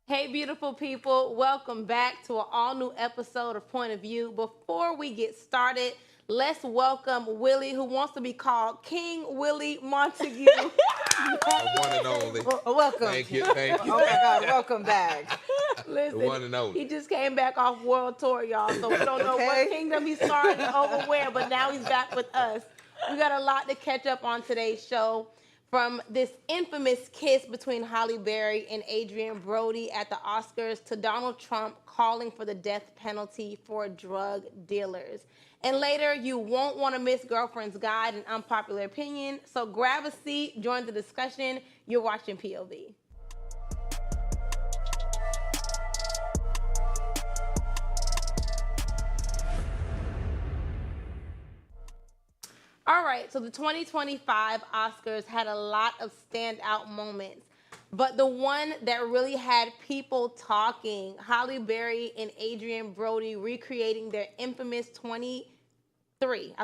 Hey, beautiful people. Welcome back to an all-new episode of Point of View. Before we get started, let's welcome Willie, who wants to be called King Willie Montague. The one and only. Welcome. Thank you, thank you. Oh my God, welcome back. Listen, The one and only. he just came back off world tour, y'all, so we don't know what Okay. kingdom he started over where, but now he's back with us. We got a lot to catch up on today's show. From this infamous kiss between Halle Berry and Adrien Brody at the Oscars to Donald Trump calling for the death penalty for drug dealers. And later, you won't want to miss Girlfriend's Guide and Unpopular Opinion. So grab a seat, join the discussion. You're watching POV. All right, so the 2025 Oscars had a lot of standout moments, but the one that really had people talking, Halle Berry and Adrien Brody recreating their infamous 2003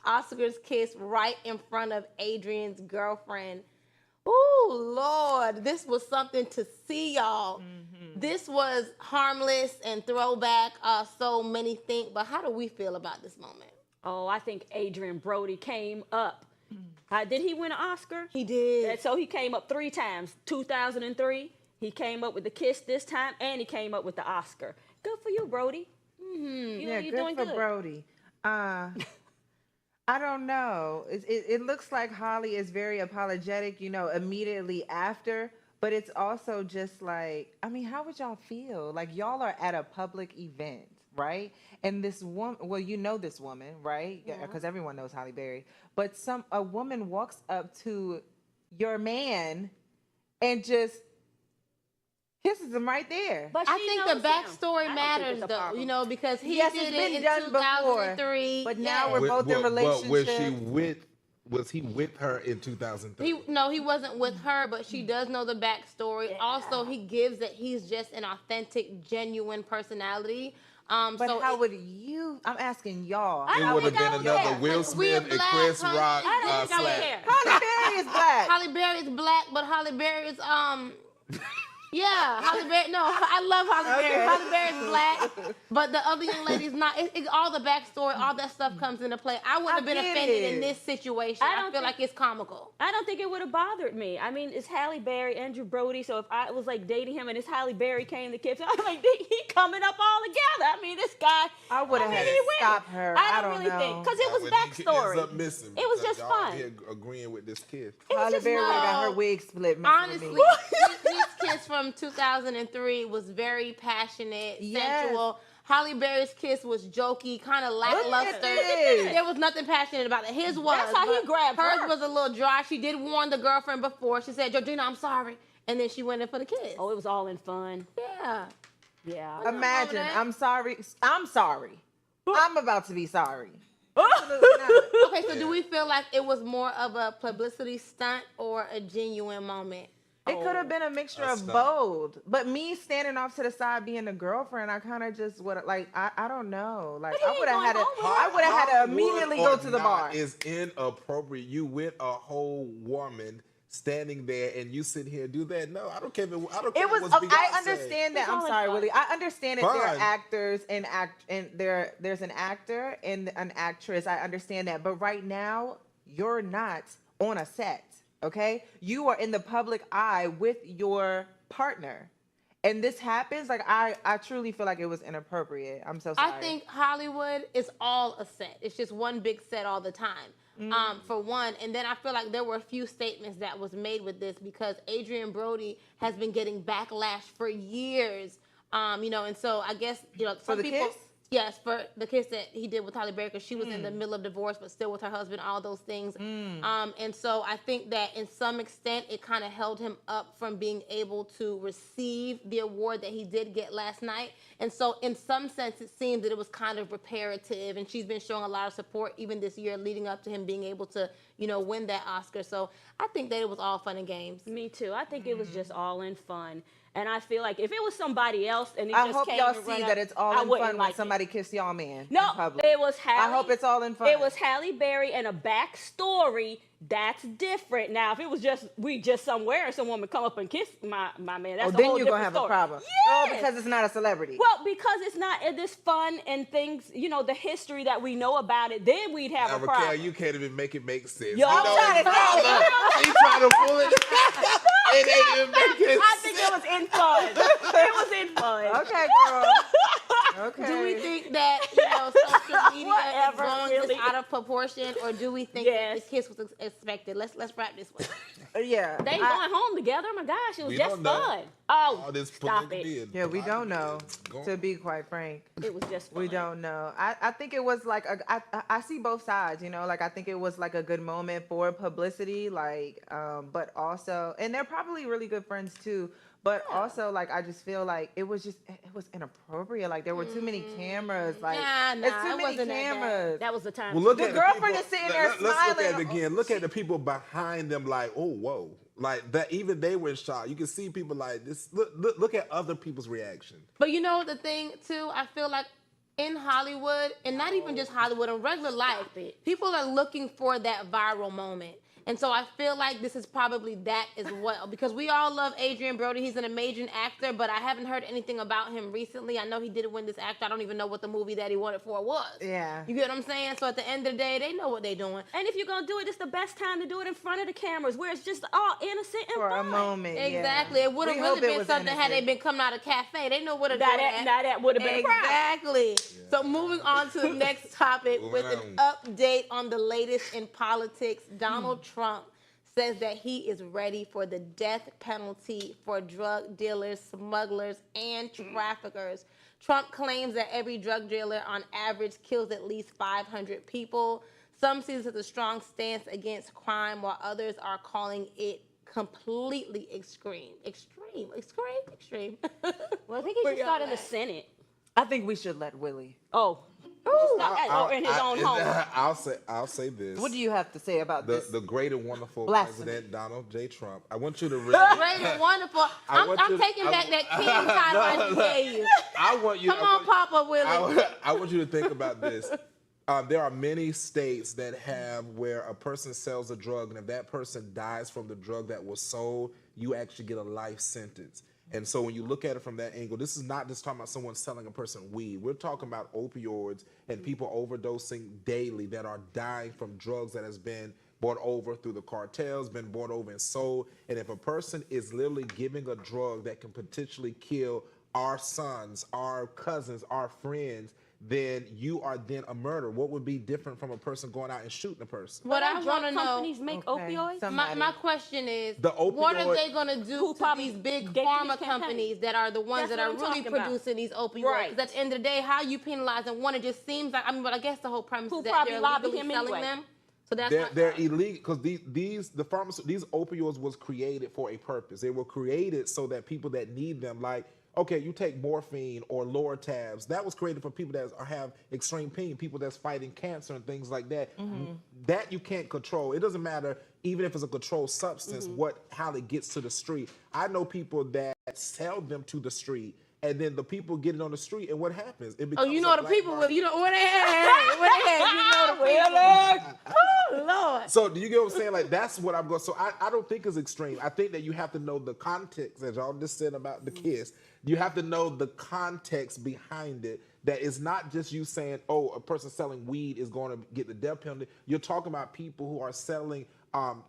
Oscars kiss right in front of Adrien's girlfriend. Ooh, Lord, this was something to see, y'all. This was harmless and throwback, so many think. But how do we feel about this moment? Oh, I think Adrien Brody came up. Did he win an Oscar? He did. So he came up 3 times. 2003, he came up with the kiss this time, and he came up with the Oscar. Good for you, Brody. Yeah, You're good doing for good. Brody. I don't know. It looks like Holly is very apologetic, immediately after. But it's also just like, I mean, how would y'all feel? Like, y'all are at a public event, right? And this woman, well, you know this woman, right? Because everyone knows Halle Berry. But a woman walks up to your man and just kisses him right there. But I she think knows the him. backstory I don't think matters, it's a though, problem. because he Yes, did it's it been in done before, 2003. but now yes. we're both in But was relationship. was he with her in 2003? He wasn't with her, but she does know the backstory. Yeah. Also, he gives that he's just an authentic, genuine personality. But so how would you? I'm asking y'all. I It don't would have think I been would another care. Will Like, we are Smith and black, Chris honey. Rock I don't think I would slap. care. Halle Berry is black. Halle Berry's black, but Halle Berry's yeah, Halle Berry. No, I love Halle Berry. Okay. Halle Berry's black, but the other young lady's not. All the backstory, all that stuff comes into play. I wouldn't have been get offended it. in this situation. I I, don't feel think- like it's comical. I don't think it would have bothered me. I mean, it's Halle Berry, Andrew Brody. So if I was like dating him and this Halle Berry came to kiss, I'm like, he coming up all together. I mean, this guy. I would have had he to wins. stop her. I I don't don't really know. think because it was When he ends backstory. up missing It was because just y'all fun. here agreeing with this kid. It was Halle just Berry would have got no. her wig split. messing with Honestly, me. his kiss from 2003 was very passionate, Yes. sensual. Halle Berry's kiss was jokey, kind of Look at lackluster. this. There was nothing passionate about it. His was. That's how he but grabbed hers her. was a little dry. She did warn the girlfriend before. She said, "Georgina, I'm sorry," and then she went in for the kiss. Oh, it was all in fun. Yeah. Yeah. Imagine. that. I'm sorry. I'm sorry. I'm about to be sorry. Absolutely not. Okay, so do we feel like it was more of a publicity stunt or a genuine moment? It could have been a mixture A of stunt. both. But me standing off to the side being a girlfriend, I kind of just would like I don't know. Like But he I ain't would have had to going home I would have had to Hollywood immediately or go to the not bar. Is inappropriate. You with a whole woman standing there and you sit here and do that. No, I don't care. I don't care. It was. Beyonce. I understand that. It's I'm all sorry, in Willie. fun. I understand that there are Fun. actors and there's an actor and an actress. I understand that, but right now you're not on a set. Okay, you are in the public eye with your partner, and this happens. Like I truly feel like it was inappropriate. I'm so sorry. I think Hollywood is all a set. It's just one big set all the time. For one, and then I feel like there were a few statements that was made with this because Adrien Brody has been getting backlash for years, and so I guess some the people. kiss? Yes, for the kiss that he did with Halle Berry because she was in the middle of divorce but still with her husband, all those things. And so I think that in some extent it kind of held him up from being able to receive the award that he did get last night. And so in some sense it seems that it was kind of reparative, and she's been showing a lot of support even this year leading up to him being able to, win that Oscar. So I think that it was all fun and games. Me too. I think it was just all in fun. And I feel like if it was somebody else and he I just hope came y'all and see run that up, it's all I in wouldn't fun like when it. somebody kissed y'all man No, in public. it was Halle. I hope it's all in fun. It was Halle Berry and a backstory. That's different. Now, if it was just we just somewhere and some woman come up and kiss my man, that's a then whole you're different gonna have story. a problem. Yes! Oh, because it's not a celebrity. Well, because it's not this fun and things, the history that we know about it, then we'd have Now, a Raquel, problem. you can't even make it make sense. Yo, I'm trying it's to tell you. drama. She's trying to pull it. It ain't even making I think it was in fun. It was in fun. Okay, girl. Okay. Do we think that social media is Whatever, blowing really. this out of proportion, or do we think Yes. that the kiss was expected? Let's wrap this one. Yeah. They going home together. Oh my gosh, it was We just don't know. fun. Oh, all this stop polygamy it. and Yeah, we don't polygamy know. is going To be quite frank, It was just fun. we don't know. I think it was like I see both sides. Like I think it was like a good moment for publicity. But also, and they're probably really good friends too. But also, like I just feel like it was inappropriate. Like there were too many cameras. Like Nah, it's it too many wasn't that bad. cameras. That was the time. Well, look The at girlfriend people, is sitting there Let's look at it smiling. again. Look at the people behind them, like, oh, whoa, like that. Even they were in shock. You can see people like this. Look at other people's reaction. But you know the thing too, I feel like in Hollywood, and not even just Hollywood, in regular life, it. people are looking for that viral moment. And so I feel like this is probably that as well, because we all love Adrien Brody. He's an amazing actor, but I haven't heard anything about him recently. I know he didn't win this actor. I don't even know what the movie that he won it for was. Yeah. You get what I'm saying? So at the end of the day, they know what they're doing. And if you're gonna do it, it's the best time to do it in front of the cameras, where it's just all innocent and For fun. a moment. yeah. Exactly. It would have We really hope it been was something had they innocent. been coming out of cafe. They know what to do. Now that would have been a problem. Exactly. So moving on to the next topic with an update on the latest in politics. Donald Trump says that he is ready for the death penalty for drug dealers, smugglers, and traffickers. Trump claims that every drug dealer on average kills at least 500 people. Some see this as a strong stance against crime, while others are calling it completely extreme. Extreme. Well, I think he should start in the Senate. I think we should let Willie. Oh. Or in his own home. I'll say this. What do you have to say about this? The great and wonderful Blasphemy. President Donald J. Trump. I want you to really. Great and wonderful. I'm taking back that king title I just gave you. I want you. Come on, Papa Willie. I want you to think about this. There are many states that have where a person sells a drug, and if that person dies from the drug that was sold, you actually get a life sentence. And so when you look at it from that angle, this is not just talking about someone selling a person weed. We're talking about opioids and people overdosing daily that are dying from drugs that has been bought over through the cartels, been bought over and sold. And if a person is literally giving a drug that can potentially kill our sons, our cousins, our friends, then you are then a murderer. What would be different from a person going out and shooting a person? What I Drug want to know, companies make Okay, opioids. somebody- my question is, The what are opioid- they going to do Who to probably these big gave to pharma this campaign? companies that are the ones That's that are what I'm really talking about. producing these opioids? Right. Because at the end of the day, how you penalizing one, it just seems like, but I guess the whole premise Who is that probably they're lobbied legally him selling anyway. them. So that's They're illegal because these opioids was created for a purpose. They were created so that people that need them, like, okay, you take morphine or Lortabs, that was created for people that have extreme pain, people that's fighting cancer and things like that. That you can't control. It doesn't matter, even if it's a controlled substance, how it gets to the street. I know people that sell them to the street, and then the people get it on the street, and what happens? It Oh, becomes you a know the black people market. with, you know, what they had, you know the people. Oh, Lord. So do you get what I'm saying? Like, that's what I'm going. So I don't think it's extreme. I think that you have to know the context, as y'all just said about the kiss. You have to know the context behind it. That is not just you saying, oh, a person selling weed is going to get the death penalty. You're talking about people who are selling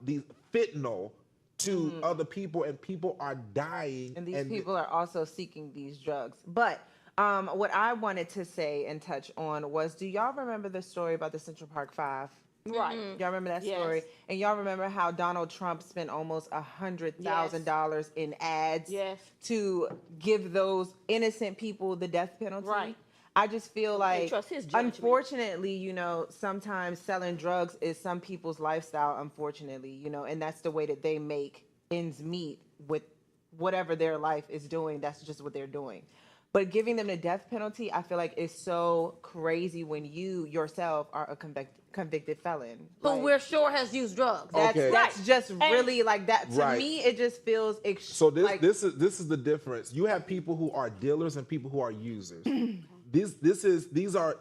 these fentanyl to other people, and people are dying. And these people are also seeking these drugs. But what I wanted to say and touch on was, do y'all remember the story about the Central Park Five? Right. Y'all remember that Yes. story? And y'all remember how Donald Trump spent almost $100,000 in ads Yes. to give those innocent people the death penalty? Right. I just feel like, trust his judgment. unfortunately, sometimes selling drugs is some people's lifestyle, unfortunately, and that's the way that they make ends meet with whatever their life is doing. That's just what they're doing. But giving them the death penalty, I feel like is so crazy when you yourself are a convicted felon. Who Like, we're sure has used drugs. that's Okay. that's just really like that. To Right. me, it just feels So like this is the difference. You have people who are dealers and people who are users. These are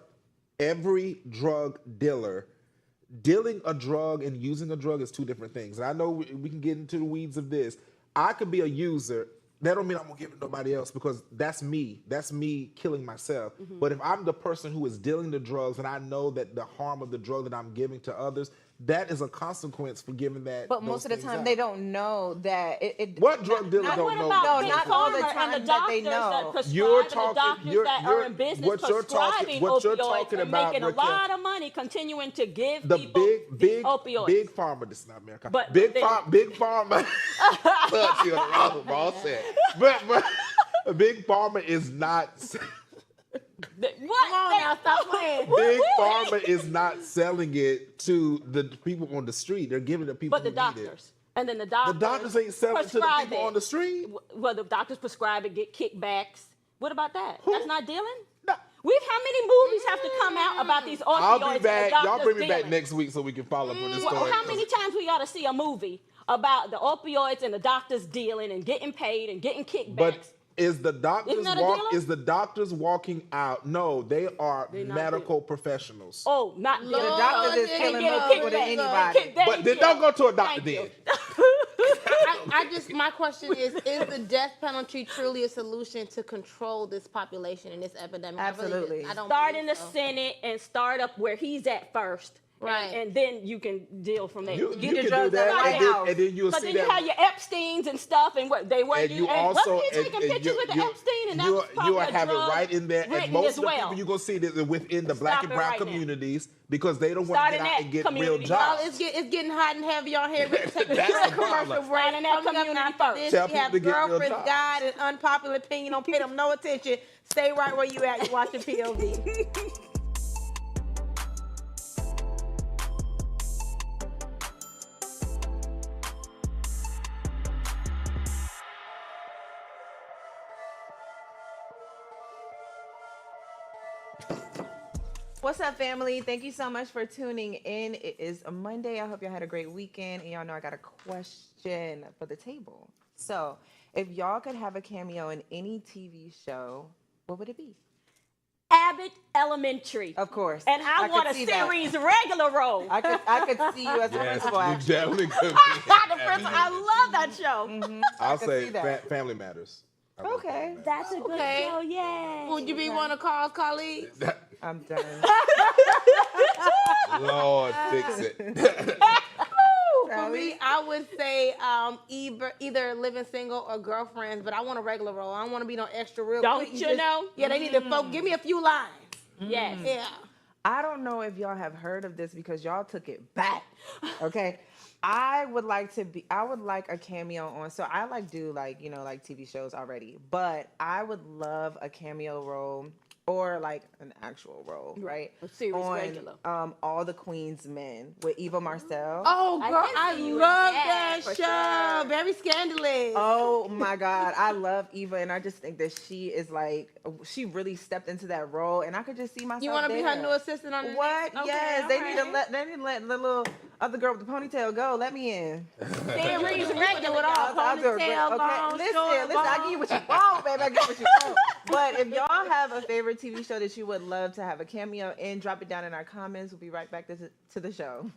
every drug dealer. Dealing a drug and using a drug is two different things. And I know we can get into the weeds of this. I could be a user. That don't mean I'm gonna give it to nobody else because that's me. That's me killing myself. But if I'm the person who is dealing the drugs and I know that the harm of the drug that I'm giving to others, that is a consequence for giving that. But most of the time, they don't know that it. What drug dealer don't What know? about No, Big not all the Pharma time and the that they doctors know. that prescribe You're and the talking- doctors you're- that you're- are in business what you're talking- prescribing what you're opioids talking and about, making a Raquel. lot of money continuing to give The people these opioids. big pharma. This is not America. But Big they- pharma. Look, you're wrong, bro. Said. But big pharma is not. What? Come on now, stop playing. Big pharma is not selling it to the people on the street. They're giving it to people. But the who need it. doctors. And then the The doctors. doctors ain't selling it to the prescribe people it. on the street. Well, the doctors prescribe it, get kickbacks. What about that? Who? That's not dealing? No. How many movies have to come out about these opioids? I'll be and back. doctors Y'all bring me back dealing? next week so we can follow up on this Well, story. how many times we ought to see a movie about the opioids and the doctors dealing and getting paid and getting kickbacks? But is the doctors Isn't that a dealer? is the doctors walking out? No, they are They're not medical professionals. oh, not Lord, The doctors is nigga, killing getting more people than kickbacks. anybody. But then don't go to a doctor Thank you. then. My question is the death penalty truly a solution to control this population and this epidemic? Absolutely. I don't Start believe in the so. Senate and start up where he's at first. Right. And then you can deal from there. You Get can your do drugs that, out of and the then, house. and then you'll But see then you have that. your Epsteins and stuff, and what they were. And you and also wasn't he taking pictures with the Epstein, and that was probably you a have it drug right in there. And written most as of the well. people you're gonna see that within the black Stop and it brown right now. communities because they don't want Start to in get out that and get real community. Well, jobs. it's getting hot and heavy on here. We're taking That's a the commercial problem. break. Find in that Coming up community after first. this, Tell we have people to get real Girlfriend's jobs. Guide and Unpopular Opinion. Don't pay them no attention. Stay right where you at. You watching POV. What's up, family? Thank you so much for tuning in. It is a Monday. I hope y'all had a great weekend. And y'all know I got a question for the table. So, if y'all could have a cameo in any TV show, what would it be? Abbott Elementary. Of course. And I could want a see that. series regular role. I could see you as a principal. you Actually. definitely could. The principal. I love that show. I'll could say see that. Family Matters. I love Okay. Family Matters. That's a good Okay. show. Yay. Would you be one of Carl's colleagues? I'm done. Lord, fix it. For me, I would say either living single or girlfriends, but I want a regular role. I don't want to be no extra real Don't quick. you know? Yeah, they need to give me a few lines. Yes. Yeah. I don't know if y'all have heard of this because y'all took it back. Okay. I would like a cameo on, so I do TV shows already, but I would love a cameo role or like an actual role, right? A series on, regular. All the Queen's Men with Eva Marcel. Oh, I girl, can I see you in love that, that for show. sure. Very scandalous. Oh my God, I love Eva, and I just think that she is she really stepped into that role, and I could just see myself. You want to be her there. new assistant on the What? Okay, Yes, all they right. need to let the little other girl with the ponytail go. Let me in. Series regular with all I'll do it. ponytail, long, Listen, short, listen. I long. give you what you want, baby. I give you what you want. But if y'all have a favorite TV show that you would love to have a cameo in, drop it down in our comments. We'll be right back to the show.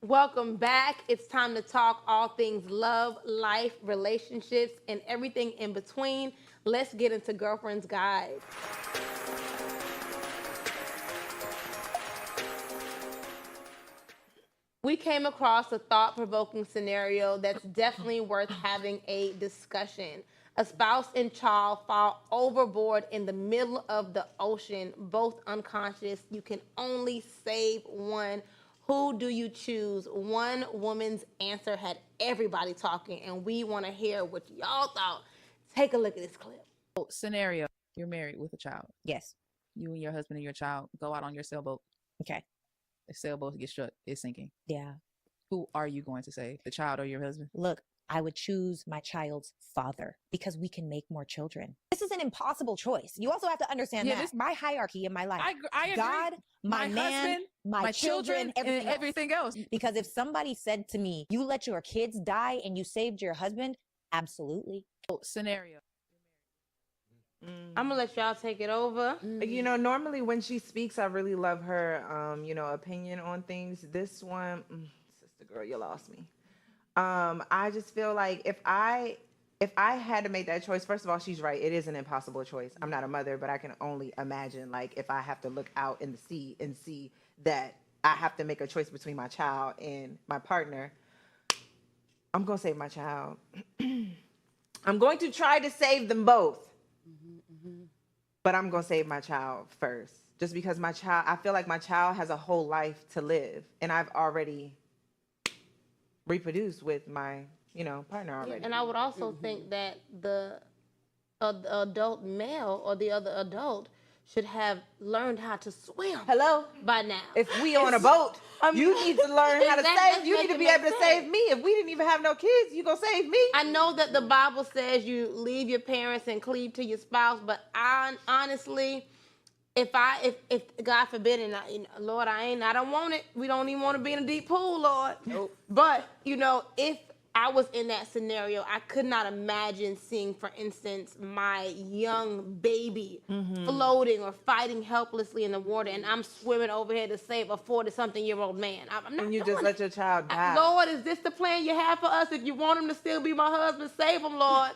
Welcome back. It's time to talk all things love, life, relationships, and everything in between. Let's get into Girlfriend's Guide. We came across a thought-provoking scenario that's definitely worth having a discussion. A spouse and child fall overboard in the middle of the ocean, both unconscious. You can only save one. Who do you choose? One woman's answer had everybody talking, and we want to hear what y'all thought. Take a look at this clip. Scenario: you're married with a child. Yes. You and your husband and your child go out on your sailboat. Okay. The sailboat gets struck. It's sinking. Yeah. Who are you going to save? The child or your husband? Look, I would choose my child's father because we can make more children. This is an impossible choice. You also have to understand that my hierarchy in my life. I agree. God, my man, husband, my children, and everything else. Because if somebody said to me, you let your kids die and you saved your husband, absolutely. Scenario. I'm gonna let y'all take it over. You know, normally when she speaks, I really love her, opinion on things. This one, sister girl, you lost me. I just feel like if I had to make that choice, first of all, she's right. It is an impossible choice. I'm not a mother, but I can only imagine, like, if I have to look out in the sea and see that I have to make a choice between my child and my partner, I'm going to save my child. I'm going to try to save them both. But I'm going to save my child first. Just because I feel like my child has a whole life to live. And I've already reproduced with my, partner already. And I would also think that the adult male or the other adult should have learned how to swim. Hello? By now. If we on a boat, you need to learn how to save. You need to be able to sense. save me. If we didn't even have no kids, you gonna save me. I know that the Bible says you leave your parents and cleave to your spouse, but honestly, if God forbid, and Lord, I don't want it. We don't even want to be in a deep pool, Lord. Nope. But if I was in that scenario, I could not imagine seeing, for instance, my young baby floating or fighting helplessly in the water, and I'm swimming over here to save a 40-something-year-old man. I'm not And you doing just let your child die. Lord, is this the plan you have for us? If you want him to still be my husband, save him, Lord.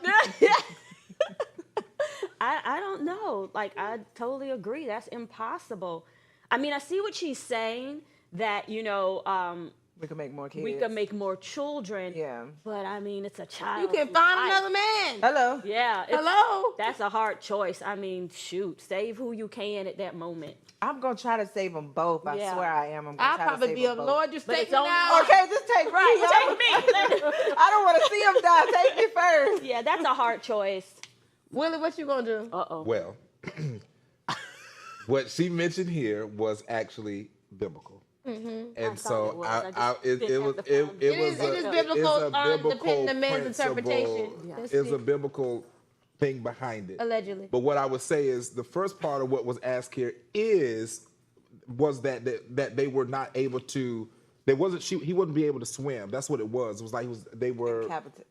I don't know. Like, I totally agree. That's impossible. I mean, I see what she's saying, that, We can make more kids. we can make more children. Yeah. But, I mean, it's a child. You can find another man. Hello. Yeah. Hello. That's a hard choice. I mean, shoot. Save who you can at that moment. I'm gonna try to save them both. I Yeah. swear I am. I'm gonna I'll try to probably save be a them both. Lord, just But take it's me only now. Okay, just take me. Take me. I don't want to see them die. Take me first. Yeah, that's a hard choice. Willie, what you gonna do? Uh-oh. Well, what she mentioned here was actually biblical. And so it was It is biblical, depending on the man's principle. interpretation. It's a biblical thing behind it. Allegedly. But what I would say is the first part of what was asked here was that they were not able to. He wouldn't be able to swim. That's what it was. It was like they were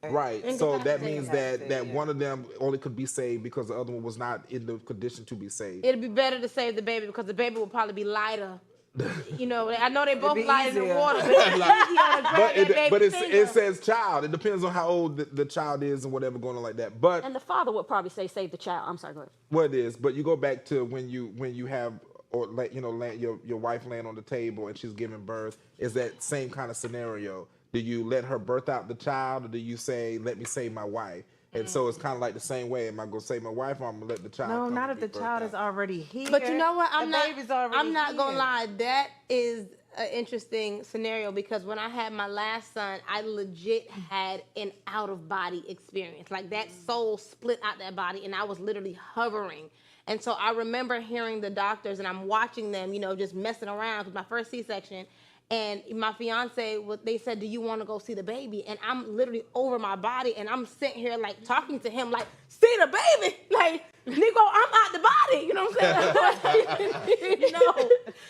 right. So that means that one of them only could be saved because the other one was not in the condition to be saved. It'd be better to save the baby because the baby will probably be lighter. I know they both be light in the easier. water, but it's easier to grab that baby it finger. says child. It depends on how old the child is and whatever going on like that. But And the father would probably say, save the child. I'm sorry, go ahead. what it is, but you go back to when you have your wife laying on the table and she's giving birth. Is that same kind of scenario? Do you let her birth out the child, or do you say, let me save my wife? And so it's kind of like the same way. Am I going to save my wife, or I'm going to let the child No, come not and if the be child birthed is out? already here. But you know what? I'm the baby's already not gonna here. lie. That is an interesting scenario because when I had my last son, I legit had an out of body experience. Like that soul split out that body, and I was literally hovering. And so I remember hearing the doctors, and I'm watching them, just messing around with my first C-section. And my fiance, they said, do you want to go see the baby? And I'm literally over my body, and I'm sitting here like talking to him like, see the baby? Like, Nico, I'm out the body. You know what I'm saying?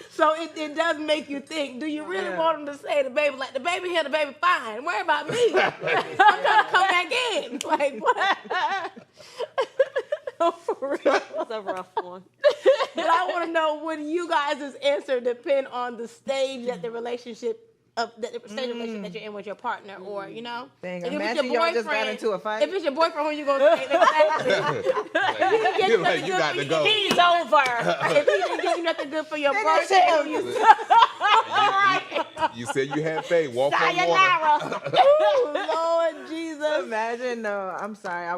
So it does make you think, do you really want him to say the baby? Like, the baby here, the baby fine. Don't worry about me. I'm trying to come back in. Like, what? For real. That's a rough one. But I want to know, would you guys' answer depend on the stage that the relationship relationship that you're in with your partner, or Dang, if it's imagine your y'all just got boyfriend, into a fight. if it's your boyfriend, who you gonna say? Exactly. You're like, you got to go. He's over. If he didn't give you nothing good for your Finish birthday, him. who you You said you had faith. Walk on water. Sayonara. Lord Jesus. Imagine, no, I'm sorry. I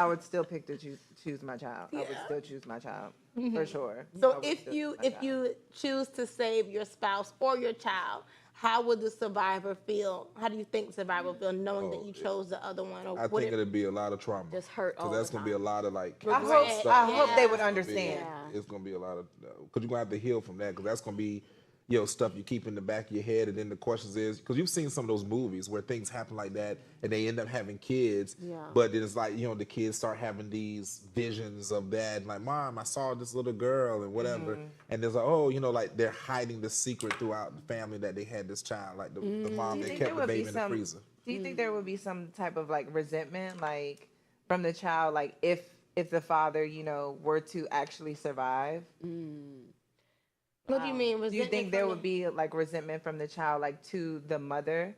would still pick to choose my child. I would still choose my child for sure. I So would if still you choose my if child. you choose to save your spouse or your child, how would the survivor feel? How do you think the survivor will feel knowing that you chose the other one? Or I would think it'd be a lot of trauma. Just hurt all Because that's the gonna be a time. lot of like. I Regret. hope they would It's gonna be- understand. Yeah. It's gonna be a lot of because you're gonna have to heal from that because that's gonna be stuff you keep in the back of your head, and then the questions is because you've seen some of those movies where things happen like that and they end up having kids, but then it's like the kids start having these visions of that, like, Mom, I saw this little girl and whatever, and there's like, oh, like they're hiding the secret throughout the family that they had this child, like the mom that kept the baby in the freezer. Do you think there would be some type of like resentment, like from the child, like if the father, were to actually survive? What do you mean? Do you think there would be like resentment from the child, like to the mother?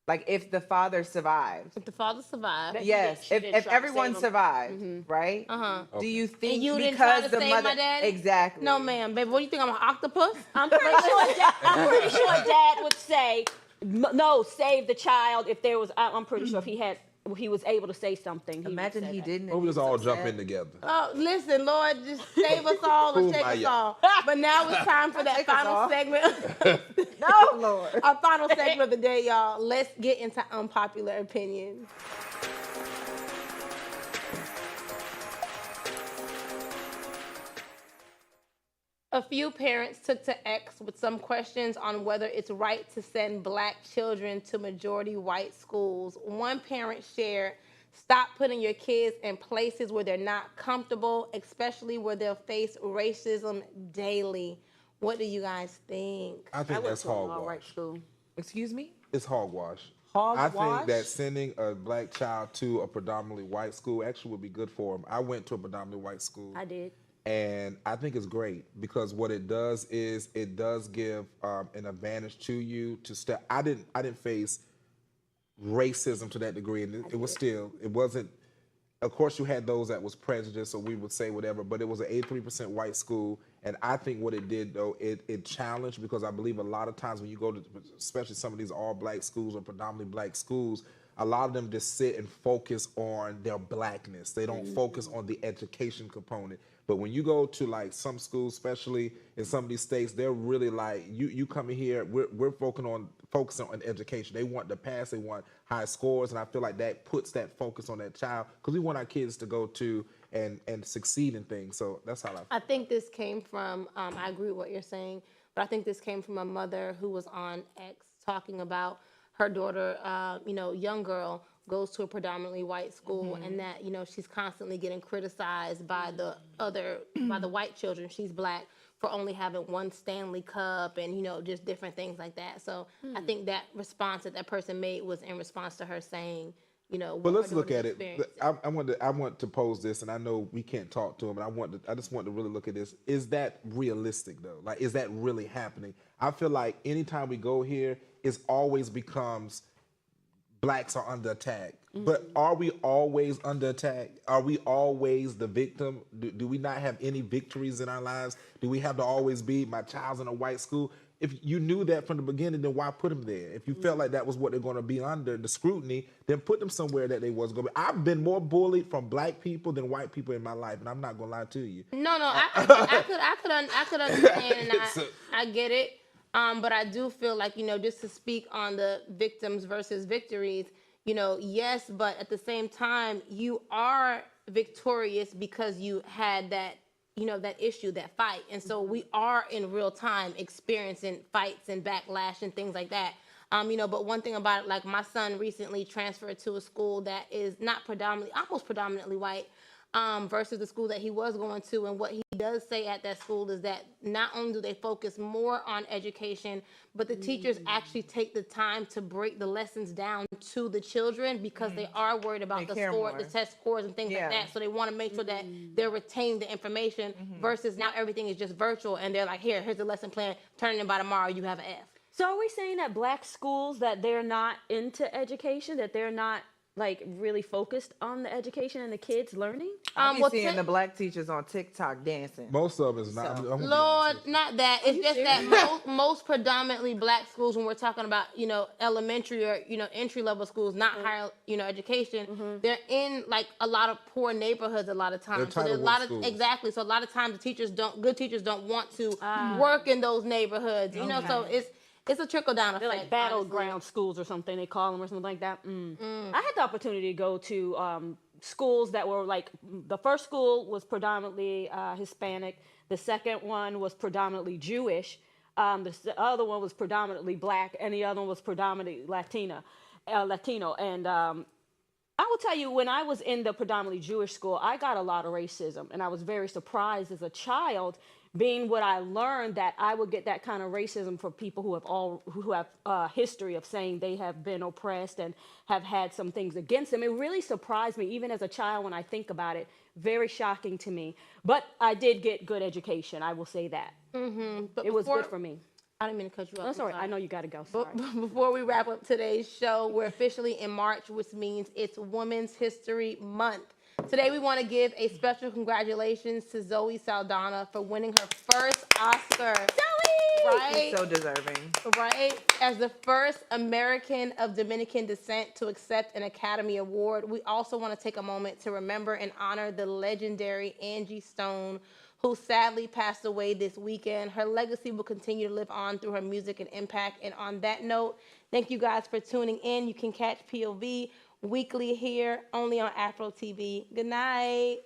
Like if the father survived? If the father survived. Yes, she if did try to everyone save him. survived, right? Uh-huh. Do you think And you didn't try because to the save mother my dad? exactly? No, ma'am, baby. What do you think? I'm an octopus? I'm pretty sure Dad would say, no, save the child. If there was, I'm pretty sure if he was able to say something. Imagine he didn't. Or we just all jump in together. Oh, listen, Lord, just save us all or take us all. But now it's time for that Take us final all. segment. No, Lord. Our final segment of the day, y'all. Let's get into unpopular opinions. A few parents took to X with some questions on whether it's right to send Black children to majority white schools. One parent shared, stop putting your kids in places where they're not comfortable, especially where they'll face racism daily. What do you guys think? I think that's hogwash. Excuse me? It's hogwash. Hogwash? I think that sending a Black child to a predominantly white school actually would be good for them. I went to a predominantly white school. I did. And I think it's great because what it does is it does give an advantage to you to step. I didn't face racism to that degree, and it wasn't. Of course, you had those that was prejudice, or we would say whatever, but it was an 83% white school, and I think what it did though, it challenged, because I believe a lot of times when you go to, especially some of these all Black schools or predominantly Black schools, a lot of them just sit and focus on their Blackness. They don't focus on the education component. But when you go to like some schools, especially in some of these states, they're really like, you come in here, we're focusing on education. They want to pass, they want high scores, and I feel like that puts that focus on that child because we want our kids to go to and succeed in things. So that's how I think this came from, I agree with what you're saying, but I think this came from a mother who was on X talking about her daughter, young girl, goes to a predominantly white school, and that, she's constantly getting criticized by by the white children. She's Black for only having one Stanley Cup and, just different things like that. So I think that response that person made was in response to her saying, But let's look at it. I want to pose this, and I know we can't talk to him, and I just want to really look at this. Is that realistic though? Like, is that really happening? I feel like anytime we go here, it always becomes Blacks are under attack. But are we always under attack? Are we always the victim? Do we not have any victories in our lives? Do we have to always be, my child's in a white school? If you knew that from the beginning, then why put them there? If you felt like that was what they're going to be under, the scrutiny, then put them somewhere that they wasn't going to be. I've been more bullied from Black people than white people in my life, and I'm not going to lie to you. No, I could understand, and I get it. But I do feel like, just to speak on the victims versus victories, yes, but at the same time, you are victorious because you had that, that issue, that fight. And so we are in real time experiencing fights and backlash and things like that. But one thing about it, like my son recently transferred to a school that is not almost predominantly white, versus the school that he was going to. And what he does say at that school is that not only do they focus more on education, but the teachers actually take the time to break the lessons down to the children because they are worried about the test scores and things like that. So they want to make sure that they're retaining the information versus now everything is just virtual and they're like, here's the lesson plan, turn it in by tomorrow, you have an F. So are we saying that Black schools, that they're not into education, that they're not like really focused on the education and the kids learning. I'm well, seeing the black teachers on TikTok dancing. Most of it is not. So- I'm gonna be Lord, honest with you. not that. It's you just serious? that most predominantly black schools, when we're talking about, elementary or, entry level schools, not higher, education, they're in like a lot of poor neighborhoods a lot of times. So Title there's a one lot of, schools. exactly. So a lot of times good teachers don't want to work in those neighborhoods, so it's a trickle down effect. They're like battleground schools or something, they call them, or something like that. I had the opportunity to go to schools that were like, the first school was predominantly Hispanic, the second one was predominantly Jewish, the other one was predominantly black, and the other one was predominantly Latino. And I will tell you, when I was in the predominantly Jewish school, I got a lot of racism, and I was very surprised as a child, being what I learned, that I would get that kind of racism from people who have history of saying they have been oppressed and have had some things against them. It really surprised me, even as a child, when I think about it. Very shocking to me. But I did get good education, I will say that. But it was good for me. I didn't mean to cut you off. That's all right. I know you got to go. Sorry. Before we wrap up today's show, we're officially in March, which means it's Women's History Month. Today, we want to give a special congratulations to Zoe Saldana for winning her first Oscar. Zoe! Right? She's so deserving. Right? As the first American of Dominican descent to accept an Academy Award. We also want to take a moment to remember and honor the legendary Angie Stone, who sadly passed away this weekend. Her legacy will continue to live on through her music and impact. And on that note, thank you guys for tuning in. You can catch POV weekly here, only on Afro TV. Good night.